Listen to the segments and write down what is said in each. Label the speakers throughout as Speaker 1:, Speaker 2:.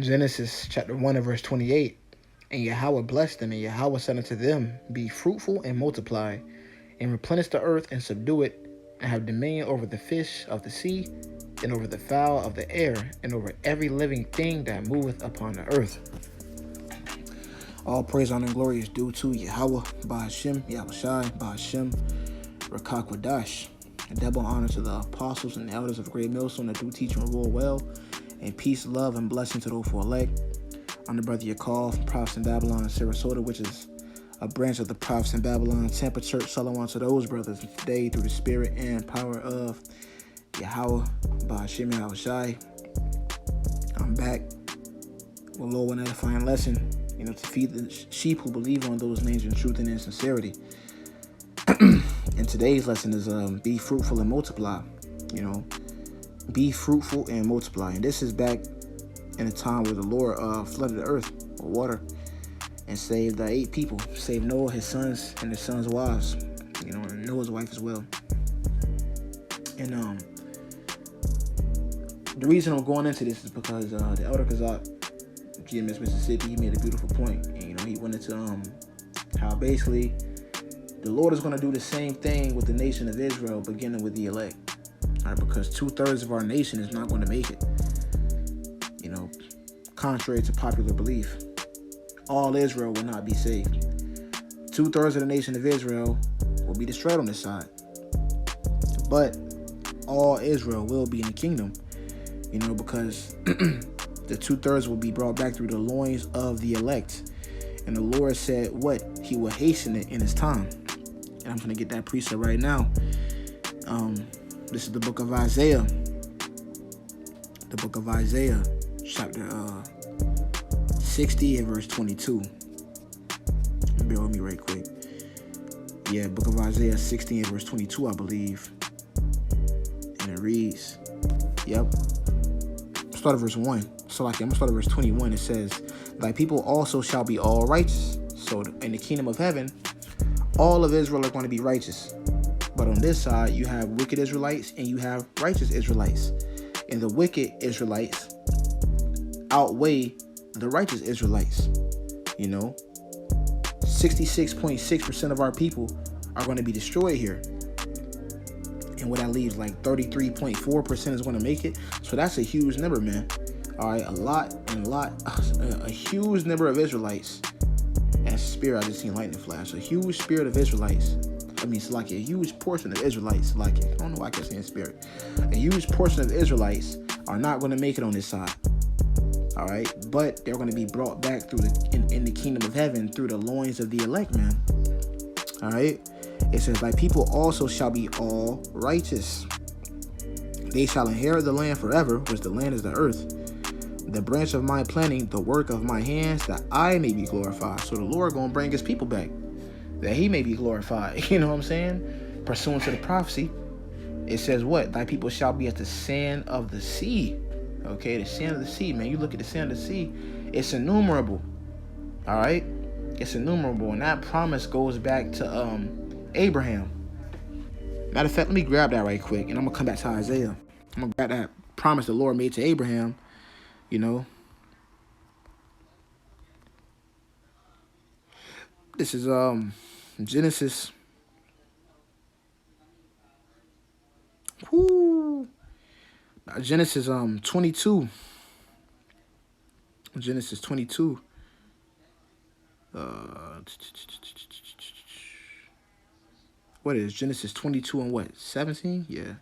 Speaker 1: Genesis chapter 1 and verse 28. And Yahweh blessed them, and Yahweh said unto them, Be fruitful and multiply, and replenish the earth and subdue it, and have dominion over the fish of the sea, and over the fowl of the air, and over every living thing that moveth upon the earth. All praise, honor, and glory is due to Yahweh, Ba'ashem, Yahushai, Ba'ashem, Rakakwadash. And double honor to the apostles and elders of Great Millstone that do teach and rule well, and peace, love, and blessing to those who are elect. I'm the brother Yakov from Prophets in Babylon in Sarasota, which is a branch of the Prophets in Babylon Tampa Church. Salawam to those brothers today through the spirit and power of Yahweh, Ba'ashem, Yahushai. I'm back with a Lord and edifying lesson, to feed the sheep who believe on those names in truth and in sincerity. And today's lesson is be fruitful and multiply. Be fruitful and multiply. And this is back in a time where the Lord flooded the earth with water and saved 8 people. Saved Noah, his sons, and his sons' wives. And Noah's wife as well. And the reason I'm going into this is because the Elder Kazak, GMS Mississippi, he made a beautiful point. And, he went into how basically the Lord is going to do the same thing with the nation of Israel, beginning with the elect. All right, because 2/3 of our nation is not going to make it. Contrary to popular belief, all Israel will not be saved. 2/3 of the nation of Israel will be destroyed on this side. But all Israel will be in the kingdom, because the 2/3 will be brought back through the loins of the elect. And the Lord said what? He will hasten it in his time. And I'm going to get that precept right now. This is the book of Isaiah. The book of Isaiah, chapter 60 and verse 22. Bear with me right quick. Yeah, book of Isaiah 60 and verse 22, I believe. And it reads, start at verse 1. So I'm going to start at verse 21. It says, Thy people also shall be all righteous. So in the kingdom of heaven, all of Israel are going to be righteous. But on this side, you have wicked Israelites and you have righteous Israelites. And the wicked Israelites outweigh the righteous Israelites. 66.6% of our people are going to be destroyed here. And what that leaves, like 33.4% is going to make it. So that's a huge number, man. All right, a huge number of Israelites. And spirit, I just seen lightning flash. A huge spirit of Israelites. It's like a huge portion of Israelites. I don't know why I kept saying spirit. A huge portion of Israelites are not going to make it on this side. All right, but they're going to be brought back through in the kingdom of heaven through the loins of the elect, man. All right, it says, Thy people also shall be all righteous. They shall inherit the land forever, which the land is the earth. The branch of my planting, the work of my hands, that I may be glorified. So the Lord going to bring his people back, that he may be glorified. You know what I'm saying? Pursuant to the prophecy, it says what? Thy people shall be as the sand of the sea. Okay, the sand of the sea, man. You look at the sand of the sea, it's innumerable. All right? It's innumerable. And that promise goes back to Abraham. Matter of fact, let me grab that right quick, and I'm going to come back to Isaiah. I'm going to grab that promise the Lord made to Abraham, This is Genesis. Genesis 22. Genesis 22. What is Genesis 22 and what? 17? Yeah.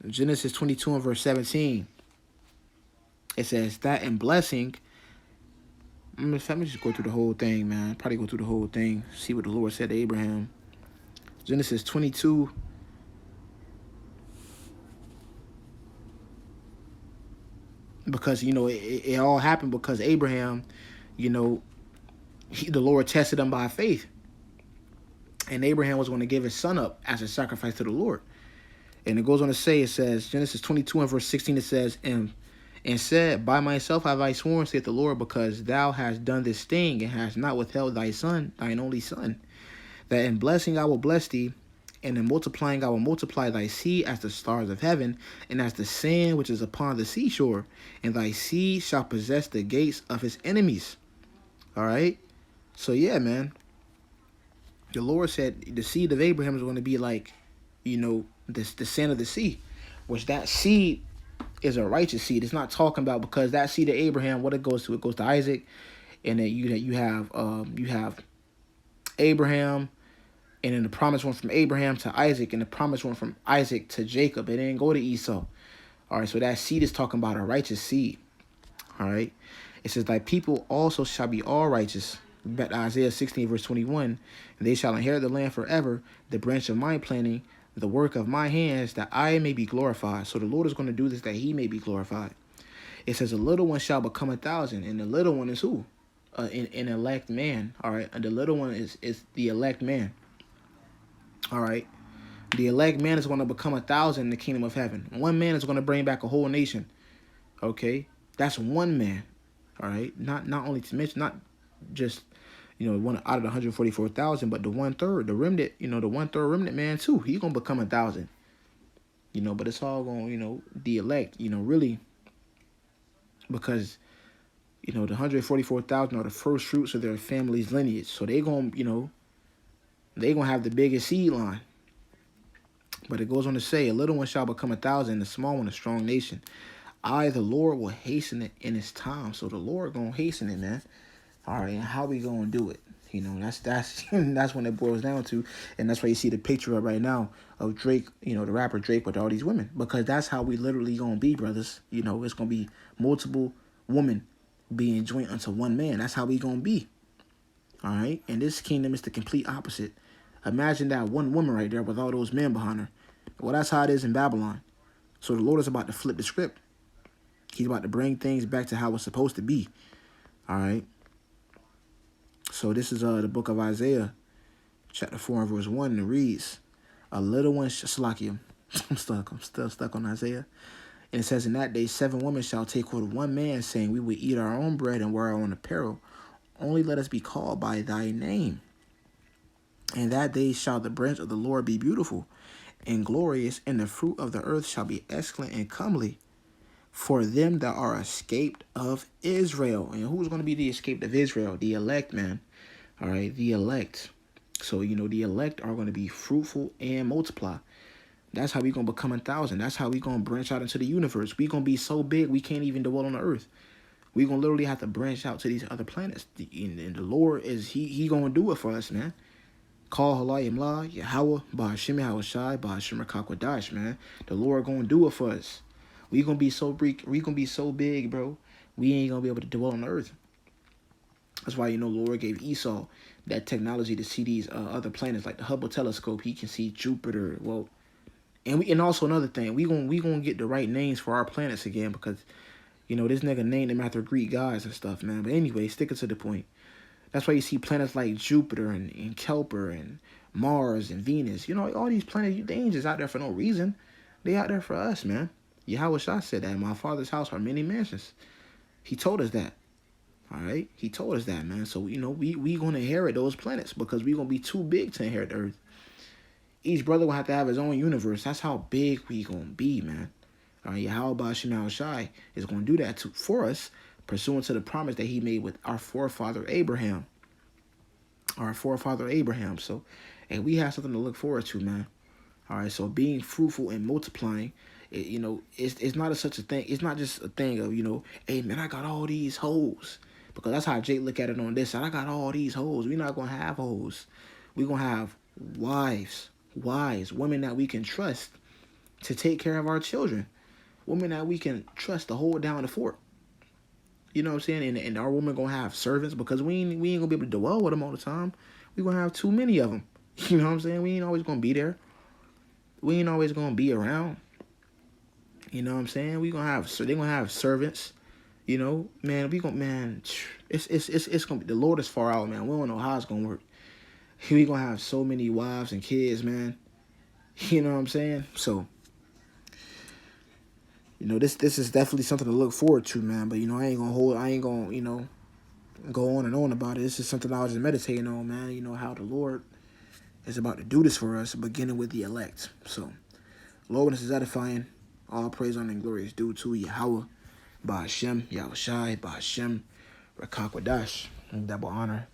Speaker 1: Genesis 22 and verse 17. It says that in blessing. Let me just go through the whole thing, man. Probably go through the whole thing. See what the Lord said to Abraham. Genesis 22. Because, it all happened because Abraham, the Lord tested him by faith. And Abraham was going to give his son up as a sacrifice to the Lord. And it goes on to say, it says, Genesis 22 and verse 16, it says, and said, By myself have I sworn, saith the Lord, because thou hast done this thing, and hast not withheld thy son, thine only son, that in blessing I will bless thee, And in multiplying, I will multiply thy seed as the stars of heaven, and as the sand which is upon the seashore. And thy seed shall possess the gates of his enemies. All right. So yeah, man. The Lord said the seed of Abraham is going to be like, the sand of the sea, which that seed is a righteous seed. It's not talking about, because that seed of Abraham, what it goes to Isaac, and then you have Abraham, and then the promise went from Abraham to Isaac, and the promise went from Isaac to Jacob. It didn't go to Esau. All right, so that seed is talking about a righteous seed. All right, it says, thy people also shall be all righteous. Back to Isaiah 16 verse 21, and they shall inherit the land forever, the branch of my planting, the work of my hands, that I may be glorified. So the Lord is going to do this that he may be glorified. It says, a little one shall become 1,000, and the little one is who? An elect man. All right, and the little one is the elect man. All right, the elect man is going to become 1,000 in the kingdom of heaven. One man is going to bring back a whole nation. Okay, that's one man. All right, not only to mention, not just one out of the 144,000, but the 1/3, the remnant, the 1/3 remnant man too. He's gonna become 1,000. But it's all going, the elect, really, because the 144,000 are the first fruits of their family's lineage. So they gonna have the biggest seed line. But it goes on to say, a little one shall become 1,000, a small one a strong nation. I, the Lord, will hasten it in its time. So the Lord gonna hasten it, man. All right, and how we gonna do it? That's that's when it boils down to, and that's why you see the picture up right now of Drake, the rapper Drake with all these women, because that's how we literally gonna be, brothers. It's gonna be multiple women being joined unto one man. That's how we gonna be. All right, and this kingdom is the complete opposite. Imagine that one woman right there with all those men behind her. Well, that's how it is in Babylon. So the Lord is about to flip the script. He's about to bring things back to how it's supposed to be. All right. So this is the book of Isaiah, chapter 4 and verse 1, and it reads, a little one, Salakia, I'm still stuck on Isaiah. And it says, in that day 7 women shall take hold of one man, saying, we will eat our own bread and wear our own apparel. Only let us be called by thy name. And that day shall the branch of the Lord be beautiful and glorious, and the fruit of the earth shall be excellent and comely for them that are escaped of Israel. And who's going to be the escaped of Israel? The elect, man. All right, the elect. So, the elect are going to be fruitful and multiply. That's how we're going to become 1,000. That's how we're going to branch out into the universe. We're going to be so big we can't even dwell on the earth. We're going to literally have to branch out to these other planets. And the Lord is, he going to do it for us, man. Call Halayim La, Yahweh, Ba'ashim Hawashai, Ba'ashim Rakakwadash, man. The Lord going to do it for us. We gonna be so big, bro. We ain't gonna be able to dwell on the earth. That's why the Lord gave Esau that technology to see these other planets, like the Hubble telescope. He can see Jupiter. Well, and also another thing, we gonna get the right names for our planets again, because this nigga named them after Greek gods and stuff, man. But anyway, sticking to the point. That's why you see planets like Jupiter and Kepler and Mars and Venus. All these planets, they ain't just out there for no reason. They out there for us, man. Yahweh Shah said that in my father's house are many mansions. He told us that. All right? He told us that, man. So, we going to inherit those planets because we going to be too big to inherit the earth. Each brother will have to have his own universe. That's how big we going to be, man. All right? Yahweh Ba'ashim Shai is going to do that for us, pursuant to the promise that he made with our forefather Abraham. So, and we have something to look forward to, man. All right? So, being fruitful and multiplying, it's not such a thing. It's not just a thing of, hey, man, I got all these hoes. Because that's how Jake look at it on this side. I got all these hoes. We're not going to have hoes. We're going to have wives, women that we can trust to take care of our children. Women that we can trust to hold down the fort. You know what I'm saying? And our women going to have servants, because we ain't going to be able to dwell with them all the time. We're going to have too many of them. You know what I'm saying? We ain't always going to be there. We ain't always going to be around. You know what I'm saying? They're gonna have servants. Man, it's gonna be, the Lord is far out, man. We don't know how it's gonna work. We gonna have so many wives and kids, man. You know what I'm saying? So, this is definitely something to look forward to, man. But I ain't gonna go on and on about it. This is something I was just meditating on, man. How the Lord is about to do this for us, beginning with the elect. So, Lord, this is edifying. All praise, honor, and glory is due to Yahweh, Ba'ashem, Yahushai, Ba'ashem, Rakakwadash. Double honor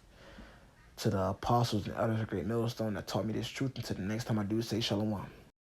Speaker 1: to the apostles and others of Great Millstone that taught me this truth. Until the next time I do say Shalom.